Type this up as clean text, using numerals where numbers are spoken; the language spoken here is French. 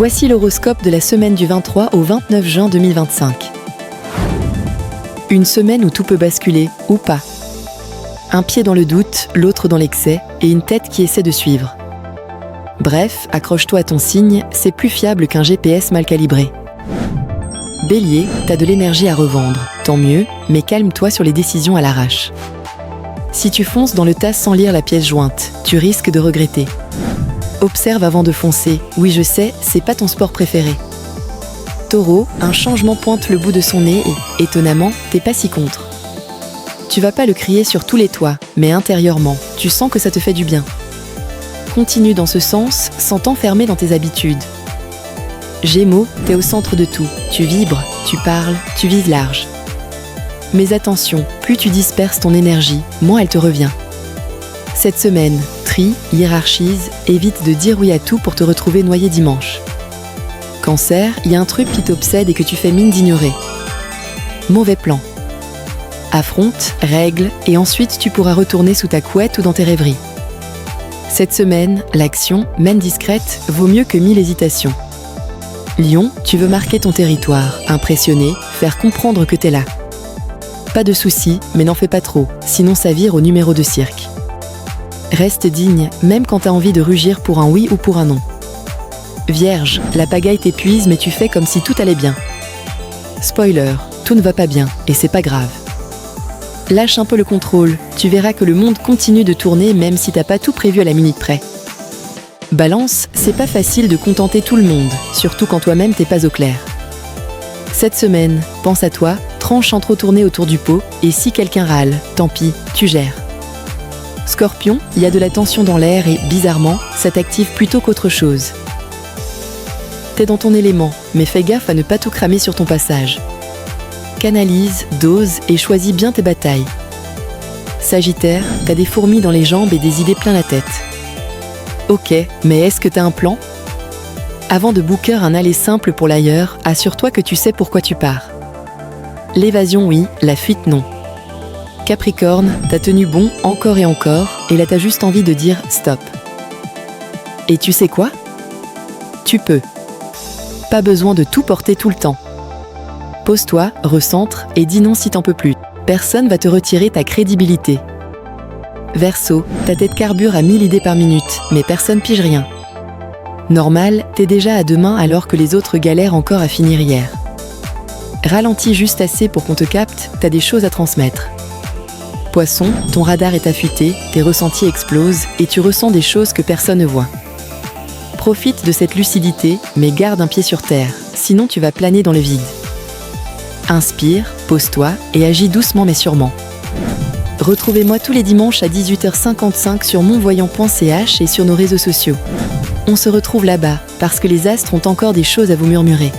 Voici l'horoscope de la semaine du 23 au 29 juin 2025. Une semaine où tout peut basculer, ou pas. Un pied dans le doute, l'autre dans l'excès, et une tête qui essaie de suivre. Bref, accroche-toi à ton signe, c'est plus fiable qu'un GPS mal calibré. Bélier, t'as de l'énergie à revendre, tant mieux, mais calme-toi sur les décisions à l'arrache. Si tu fonces dans le tas sans lire la pièce jointe, tu risques de regretter. Observe avant de foncer, oui je sais, c'est pas ton sport préféré. Taureau, un changement pointe le bout de son nez et, étonnamment, t'es pas si contre. Tu vas pas le crier sur tous les toits, mais intérieurement, tu sens que ça te fait du bien. Continue dans ce sens, sans t'enfermer dans tes habitudes. Gémeaux, t'es au centre de tout, tu vibres, tu parles, tu vises large. Mais attention, plus tu disperses ton énergie, moins elle te revient. Cette semaine, trie, hiérarchise, évite de dire oui à tout pour te retrouver noyé dimanche. Cancer, il y a un truc qui t'obsède et que tu fais mine d'ignorer. Mauvais plan. Affronte, règle, et ensuite tu pourras retourner sous ta couette ou dans tes rêveries. Cette semaine, l'action, même discrète, vaut mieux que 1000 hésitations. Lion, tu veux marquer ton territoire, impressionner, faire comprendre que t'es là. Pas de soucis, mais n'en fais pas trop, sinon ça vire au numéro de cirque. Reste digne, même quand t'as envie de rugir pour un oui ou pour un non. Vierge, la pagaille t'épuise mais tu fais comme si tout allait bien. Spoiler, tout ne va pas bien, et c'est pas grave. Lâche un peu le contrôle, tu verras que le monde continue de tourner même si t'as pas tout prévu à la minute près. Balance, c'est pas facile de contenter tout le monde, surtout quand toi-même t'es pas au clair. Cette semaine, pense à toi, tranche sans trop tourner autour du pot, et si quelqu'un râle, tant pis, tu gères. Scorpion, il y a de la tension dans l'air et, bizarrement, ça t'active plutôt qu'autre chose. T'es dans ton élément, mais fais gaffe à ne pas tout cramer sur ton passage. Canalise, dose et choisis bien tes batailles. Sagittaire, t'as des fourmis dans les jambes et des idées plein la tête. Ok, mais est-ce que t'as un plan ? Avant de booker un aller simple pour l'ailleurs, assure-toi que tu sais pourquoi tu pars. L'évasion oui, la fuite non. Capricorne, t'as tenu bon encore et encore, et là t'as juste envie de dire stop. Et tu sais quoi ? Tu peux. Pas besoin de tout porter tout le temps. Pose-toi, recentre et dis non si t'en peux plus. Personne va te retirer ta crédibilité. Verseau, ta tête carbure à 1000 idées par minute, mais personne pige rien. Normal, t'es déjà à 2 mains alors que les autres galèrent encore à finir hier. Ralentis juste assez pour qu'on te capte, t'as des choses à transmettre. Poisson, ton radar est affûté, tes ressentis explosent et tu ressens des choses que personne ne voit. Profite de cette lucidité, mais garde un pied sur terre, sinon tu vas planer dans le vide. Inspire, pose-toi et agis doucement mais sûrement. Retrouvez-moi tous les dimanches à 18h55 sur monvoyant.ch et sur nos réseaux sociaux. On se retrouve là-bas, parce que les astres ont encore des choses à vous murmurer.